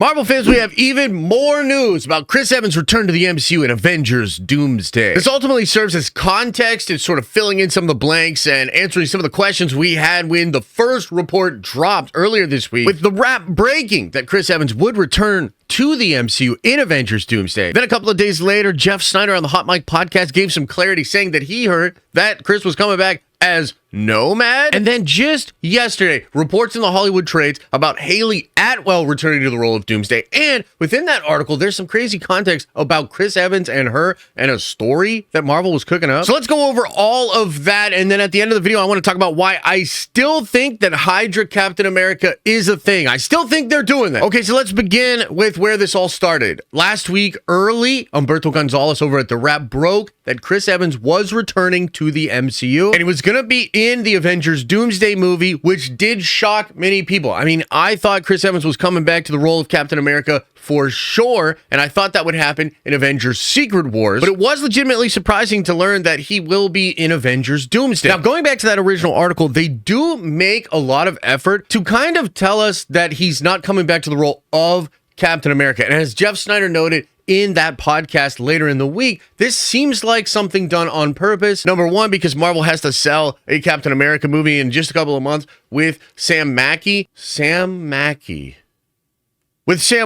Marvel fans, we have even more news about Chris Evans' return to the MCU in Avengers Doomsday. This ultimately serves as context. It's sort of filling in some of the blanks and answering some of the questions we had when the first report dropped earlier this week, with the wrap breaking that Chris Evans would return to the MCU in Avengers Doomsday. Then a couple of days later, Jeff Snyder on the Hot Mic podcast gave some clarity, saying that he heard that Chris was coming back as Nomad. And then just yesterday, reports in the Hollywood trades about Hayley Atwell returning to the role of Doomsday. And within that article, there's some crazy context about Chris Evans and her and a story that Marvel was cooking up. So let's go over all of that. And then at the end of the video, I want to talk about why I still think that Hydra Captain America is a thing. I still think they're doing that. Okay, so let's begin with where this all started. Last week, early, Humberto Gonzalez over at The Wrap broke that Chris Evans was returning to the MCU. And he was going to be in the Avengers Doomsday movie, which did shock many people. I mean, I thought Chris Evans was coming back to the role of Captain America for sure, and I thought that would happen in Avengers Secret Wars, but it was legitimately surprising to learn that he will be in Avengers Doomsday. Now, going back to that original article, they do make a lot of effort to kind of tell us that he's not coming back to the role of Captain America. And as Jeff Snyder noted in that podcast later in the week, this seems like something done on purpose. Number one, because Marvel has to sell a Captain America movie in just a couple of months with Sam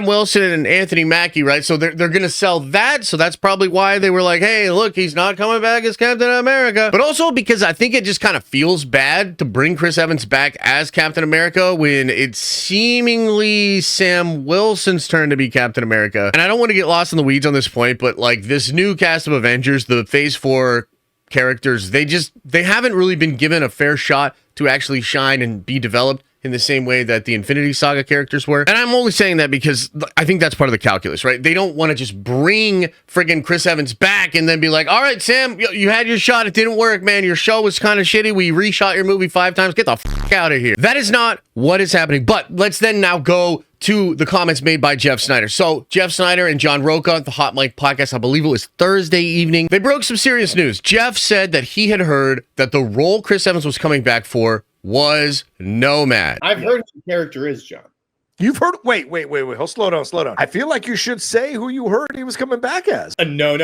Wilson and Anthony Mackie, right? So they're going to sell that. So that's probably why they were like, hey, look, he's not coming back as Captain America. But also because I think it just kind of feels bad to bring Chris Evans back as Captain America when it's seemingly Sam Wilson's turn to be Captain America. And I don't want to get lost in the weeds on this point, but like this new cast of Avengers, the Phase 4 characters, they haven't really been given a fair shot to actually shine and be developed in the same way that the Infinity Saga characters were. And I'm only saying that because I think that's part of the calculus, right? They don't want to just bring friggin' Chris Evans back and then be like, all right, Sam, you had your shot. It didn't work, man. Your show was kind of shitty. We reshot your movie 5 times. Get the fuck out of here. That is not what is happening. But let's then now go to the comments made by Jeff Snyder. So Jeff Snyder and John Roca at the Hot Mic podcast, I believe it was Thursday evening, they broke some serious news. Jeff said that he had heard that the role Chris Evans was coming back for was Nomad. I've heard who the character is, John. You've heard? Wait. Hold, slow down. I feel like you should say who you heard he was coming back as. No.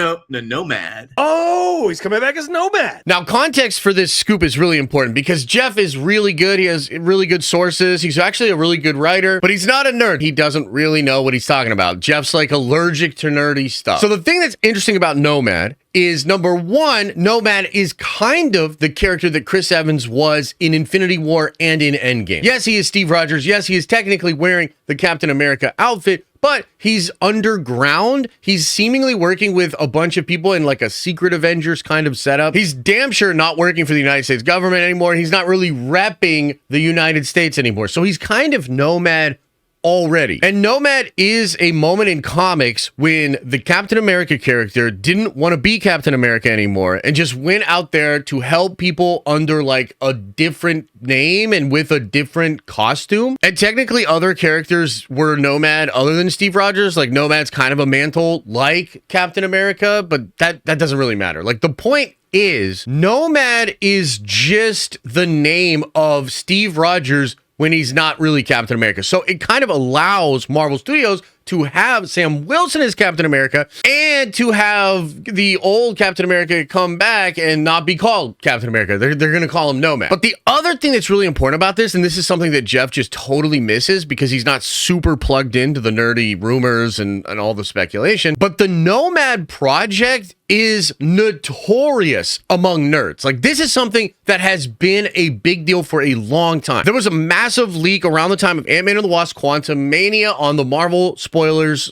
Nomad. Oh, he's coming back as Nomad. Now, context for this scoop is really important because Jeff is really good. He has really good sources. He's actually a really good writer, but he's not a nerd. He doesn't really know what he's talking about. Jeff's like allergic to nerdy stuff. So the thing that's interesting about Nomad is, number one, Nomad is kind of the character that Chris Evans was in Infinity War and in Endgame. Yes, he is Steve Rogers. Yes, he is technically wearing the Captain America outfit, but he's underground. He's seemingly working with a bunch of people in like a secret Avengers kind of setup. He's damn sure not working for the United States government anymore. He's not really repping the United States anymore. So he's kind of Nomad already. And Nomad is a moment in comics when the Captain America character didn't want to be Captain America anymore and just went out there to help people under like a different name and with a different costume. And technically other characters were Nomad other than Steve Rogers. Like Nomad's kind of a mantle like Captain America, but that doesn't really matter. Like the point is, Nomad is just the name of Steve Rogers when he's not really Captain America. So it kind of allows Marvel Studios to have Sam Wilson as Captain America and to have the old Captain America come back and not be called Captain America. They're going to call him Nomad. But the other thing that's really important about this, and this is something that Jeff just totally misses because he's not super plugged into the nerdy rumors and all the speculation, but the Nomad project is notorious among nerds. Like, this is something that has been a big deal for a long time. There was a massive leak around the time of Ant-Man and the Wasp: Quantumania on the Marvel Spoilers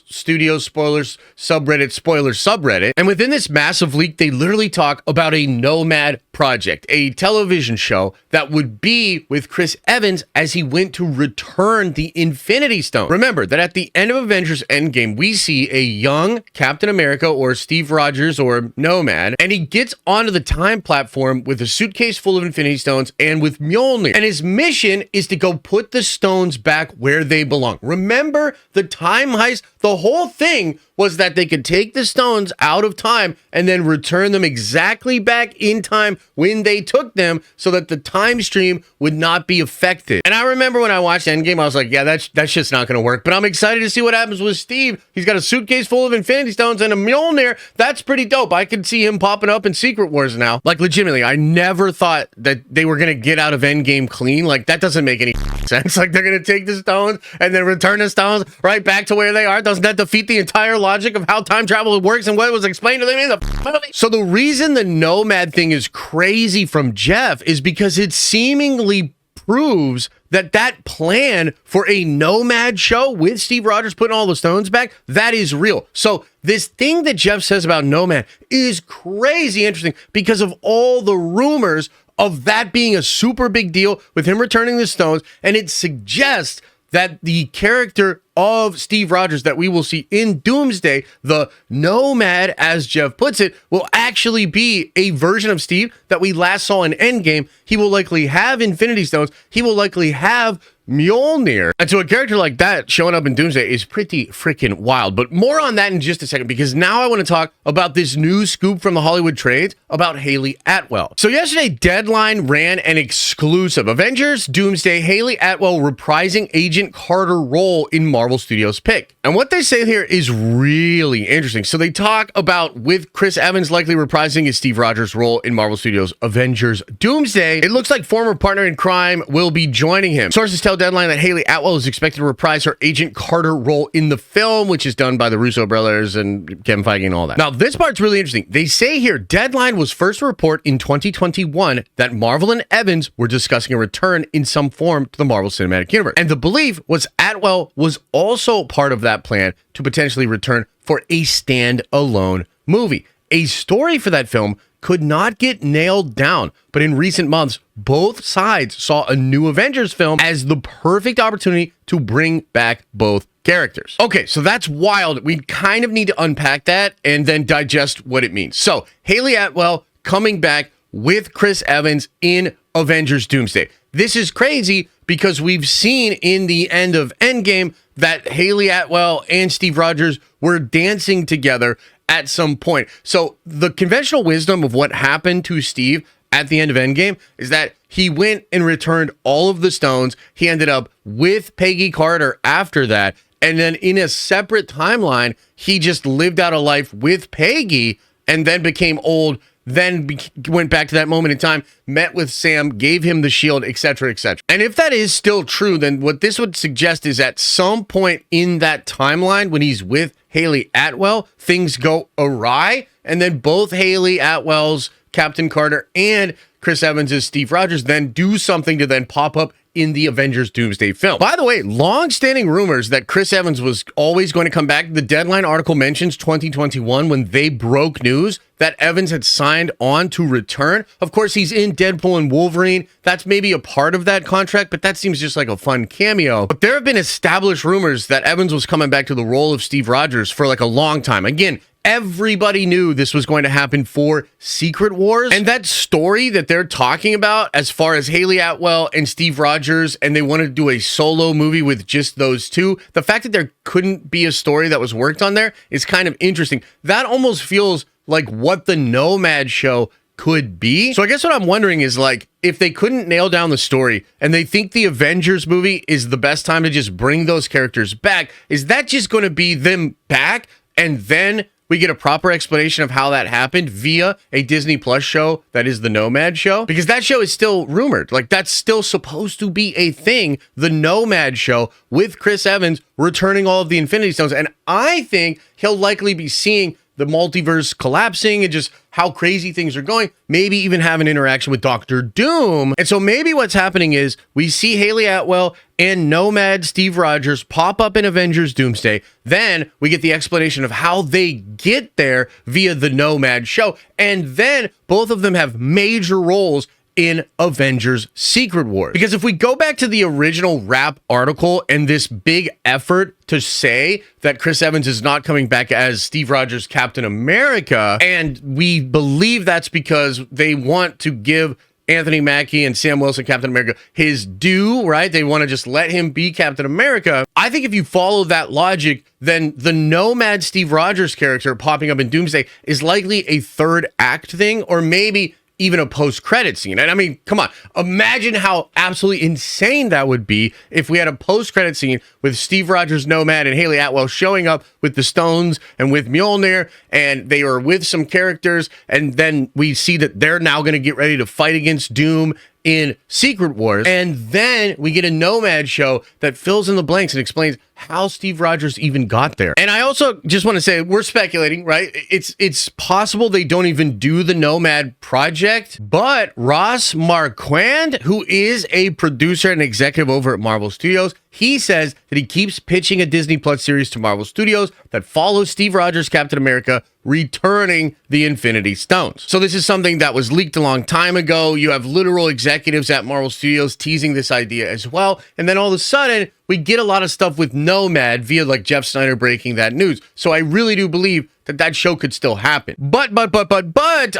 Studios Spoilers subreddit. And within this massive leak, they literally talk about a Nomad project, a television show that would be with Chris Evans as he went to return the Infinity Stone. Remember that at the end of Avengers Endgame, we see a young Captain America or Steve Rogers or Nomad, and he gets onto the time platform with a suitcase full of Infinity Stones and with Mjolnir. And his mission is to go put the stones back where they belong. Remember the time heist? The whole thing was that they could take the stones out of time and then return them exactly back in time when they took them so that the time stream would not be affected. And I remember when I watched Endgame, I was like, yeah, that's just not going to work. But I'm excited to see what happens with Steve. He's got a suitcase full of Infinity Stones and a Mjolnir. That's pretty dope. I could see him popping up in Secret Wars now. Like, legitimately, I never thought that they were going to get out of Endgame clean. Like, that doesn't make any sense. Like, they're going to take the stones and then return the stones right back to where they are. Doesn't that defeat the entire logic of how time travel works and what was explained to them in the movie? So the reason the Nomad thing is crazy from Jeff is because it seemingly proves that that plan for a Nomad show with Steve Rogers putting all the stones back, that is real. So this thing that Jeff says about Nomad is crazy interesting because of all the rumors of that being a super big deal with him returning the stones, and it suggests that the character of Steve Rogers that we will see in Doomsday, the Nomad, as Jeff puts it, will actually be a version of Steve that we last saw in Endgame. He will likely have Infinity Stones. He will likely have Mjolnir. And so a character like that showing up in Doomsday is pretty freaking wild. But more on that in just a second, because now I want to talk about this new scoop from the Hollywood trades about Hayley Atwell. So yesterday, Deadline ran an exclusive Avengers Doomsday Hayley Atwell reprising Agent Carter role in Marvel Studios pick. And what they say here is really interesting. So they talk about with Chris Evans likely reprising his Steve Rogers role in Marvel Studios Avengers Doomsday, it looks like former partner in crime will be joining him. Sources tell Deadline that Hayley Atwell is expected to reprise her Agent Carter role in the film, which is done by the Russo brothers and Kevin Feige and all that. Now, this part's really interesting. They say here, Deadline was first to report in 2021 that Marvel and Evans were discussing a return in some form to the Marvel Cinematic Universe. And the belief was Atwell was also part of that plan to potentially return for a standalone movie. A story for that film could not get nailed down, but in recent months, both sides saw a new Avengers film as the perfect opportunity to bring back both characters. Okay, so that's wild. We kind of need to unpack that and then digest what it means. So, Hayley Atwell coming back with Chris Evans in Avengers Doomsday. This is crazy because we've seen in the end of Endgame that Hayley Atwell and Steve Rogers were dancing together at some point. So the conventional wisdom of what happened to Steve at the end of Endgame is that he went and returned all of the stones. He ended up with Peggy Carter after that. And then in a separate timeline, he just lived out a life with Peggy and then became old, then went back to that moment in time, met with Sam, gave him the shield, etc., etc. And if that is still true, then what this would suggest is at some point in that timeline when he's with Hayley Atwell, things go awry, and then both Hayley Atwell's Captain Carter and Chris Evans' Steve Rogers then do something to then pop up in the Avengers Doomsday film. By the way, long-standing rumors that Chris Evans was always going to come back. The Deadline article mentions 2021 when they broke news that Evans had signed on to return. Of course, he's in Deadpool and Wolverine. That's maybe a part of that contract, but that seems just like a fun cameo. But there have been established rumors that Evans was coming back to the role of Steve Rogers for like a long time. Again, everybody knew this was going to happen for Secret Wars. And that story that they're talking about as far as Hayley Atwell and Steve Rogers, and they wanted to do a solo movie with just those two, the fact that there couldn't be a story that was worked on there is kind of interesting. That almost feels like what the Nomad show could be. So I guess what I'm wondering is, like, if they couldn't nail down the story and they think the Avengers movie is the best time to just bring those characters back, is that just going to be them back and then we get a proper explanation of how that happened via a Disney Plus show that is the Nomad show? Because that show is still rumored. Like, that's still supposed to be a thing, the Nomad show with Chris Evans returning all of the Infinity Stones. And I think he'll likely be seeing the multiverse collapsing and just how crazy things are going, maybe even have an interaction with Doctor Doom. And so maybe what's happening is we see Hayley Atwell and Nomad Steve Rogers pop up in Avengers Doomsday. Then we get the explanation of how they get there via the Nomad show. And then both of them have major roles in Avengers Secret Wars. Because if we go back to the original Wrap article and this big effort to say that Chris Evans is not coming back as Steve Rogers Captain America, and we believe that's because they want to give Anthony Mackie and Sam Wilson, Captain America, his due, right? They want to just let him be Captain America. I think if you follow that logic, then the Nomad Steve Rogers character popping up in Doomsday is likely a third act thing, or maybe even a post-credit scene. And I mean, come on, imagine how absolutely insane that would be if we had a post-credit scene with Steve Rogers, Nomad, and Hayley Atwell showing up with the Stones and with Mjolnir, and they are with some characters, and then we see that they're now going to get ready to fight against Doom in Secret Wars, and then we get a Nomad show that fills in the blanks and explains how Steve Rogers even got there. And I also just want to say, we're speculating, right? It's possible they don't even do the Nomad project, but Ross Marquand, who is a producer and executive over at Marvel Studios, he says that he keeps pitching a Disney Plus series to Marvel Studios that follows Steve Rogers, Captain America, returning the Infinity Stones. So this is something that was leaked a long time ago. You have literal executives at Marvel Studios teasing this idea as well. And then all of a sudden, we get a lot of stuff with Nomad via like Jeff Snyder breaking that news. So I really do believe that show could still happen. But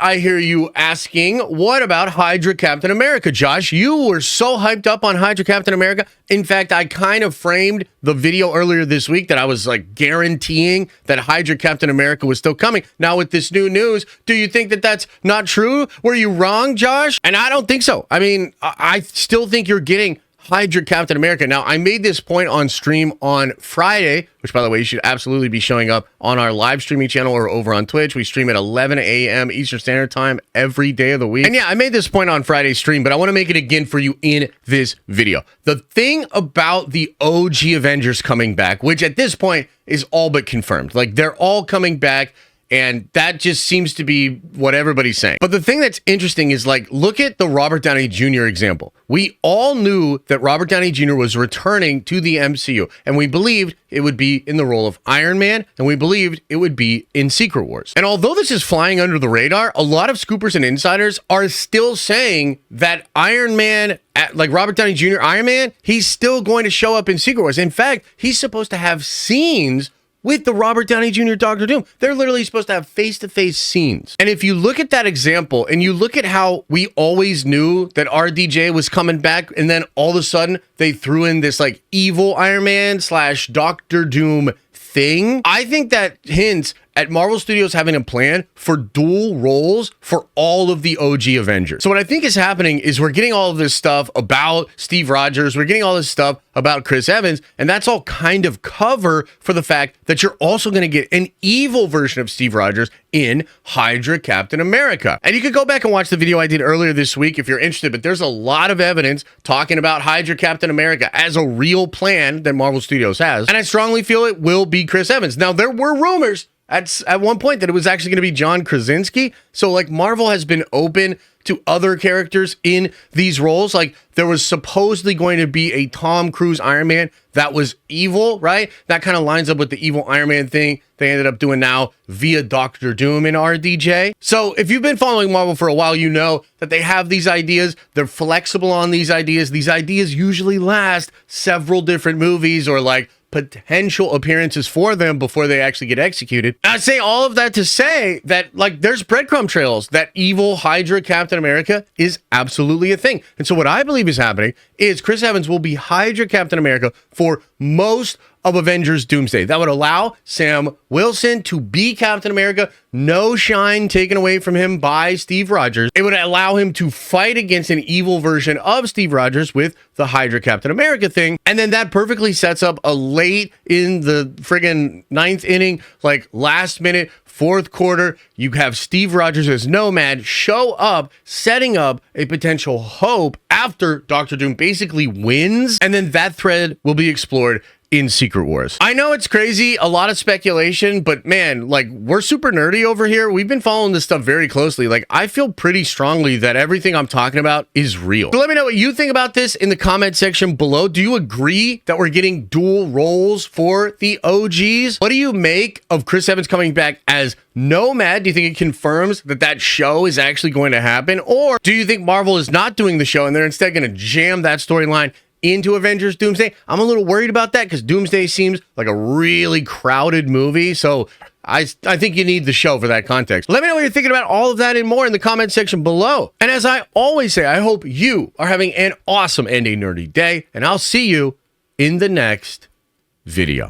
I hear you asking, what about Hydra Captain America? Josh, you were so hyped up on Hydra Captain America. In fact, I kind of framed the video earlier this week that I was like guaranteeing that Hydra Captain America was still coming. Now with this new news, do you think that that's not true? Were you wrong, Josh? And I don't think so. I mean, I still think you're getting Hydra Captain America. Now, I made this point on stream on Friday, which, by the way, you should absolutely be showing up on our live streaming channel or over on Twitch. We stream at 11 a.m. Eastern Standard Time every day of the week. And yeah, I made this point on Friday's stream, but I want to make it again for you in this video. The thing about the OG Avengers coming back, which at this point is all but confirmed, like they're all coming back, and that just seems to be what everybody's saying. But the thing that's interesting is, like, look at the Robert Downey Jr. example. We all knew that Robert Downey Jr. was returning to the MCU, and we believed it would be in the role of Iron Man, and we believed it would be in Secret Wars. And although this is flying under the radar, a lot of scoopers and insiders are still saying that Iron Man, like Robert Downey Jr. Iron Man, he's still going to show up in Secret Wars. In fact, he's supposed to have scenes with the Robert Downey Jr. Doctor Doom. They're literally supposed to have face-to-face scenes. And if you look at that example and you look at how we always knew that RDJ was coming back, and then all of a sudden they threw in this like evil Iron Man / Doctor Doom thing, I think that hints at Marvel Studios having a plan for dual roles for all of the OG Avengers. So what I think is happening is we're getting all of this stuff about Steve Rogers, we're getting all this stuff about Chris Evans, and that's all kind of cover for the fact that you're also going to get an evil version of Steve Rogers in Hydra Captain America. And you could go back and watch the video I did earlier this week if you're interested, but there's a lot of evidence talking about Hydra Captain America as a real plan that Marvel Studios has, and I strongly feel it will be Chris Evans. Now, there were rumors at one point that it was actually going to be John Krasinski. So like Marvel has been open to other characters in these roles. Like there was supposedly going to be a Tom Cruise Iron Man that was evil, right? That kind of lines up with the evil Iron Man thing they ended up doing now via Doctor Doom and RDJ. So if you've been following Marvel for a while, you know that they have these ideas. They're flexible on these ideas. These ideas usually last several different movies or like potential appearances for them before they actually get executed. I say all of that to say that like there's breadcrumb trails that evil Hydra Captain America is absolutely a thing. And so what I believe is happening is Chris Evans will be Hydra Captain America for most of Avengers Doomsday. That would allow Sam Wilson to be Captain America, no shine taken away from him by Steve Rogers. It would allow him to fight against an evil version of Steve Rogers with the Hydra Captain America thing. And then that perfectly sets up a late in the friggin' 9th inning, like last minute, 4th quarter, you have Steve Rogers as Nomad show up, setting up a potential hope after Doctor Doom basically wins. And then that thread will be explored in Secret Wars. I know it's crazy, a lot of speculation, but man, like we're super nerdy over here. We've been following this stuff very closely. Like I feel pretty strongly that everything I'm talking about is real. So let me know what you think about this in the comment section below. Do you agree that we're getting dual roles for the OGs? What do you make of Chris Evans coming back as Nomad? Do you think it confirms that that show is actually going to happen? Or do you think Marvel is not doing the show and they're instead going to jam that storyline into Avengers Doomsday? I'm a little worried about that because Doomsday seems like a really crowded movie. So I think you need the show for that context. Let me know what you're thinking about all of that and more in the comment section below. And as I always say, I hope you are having an awesome and a nerdy day, and I'll see you in the next video.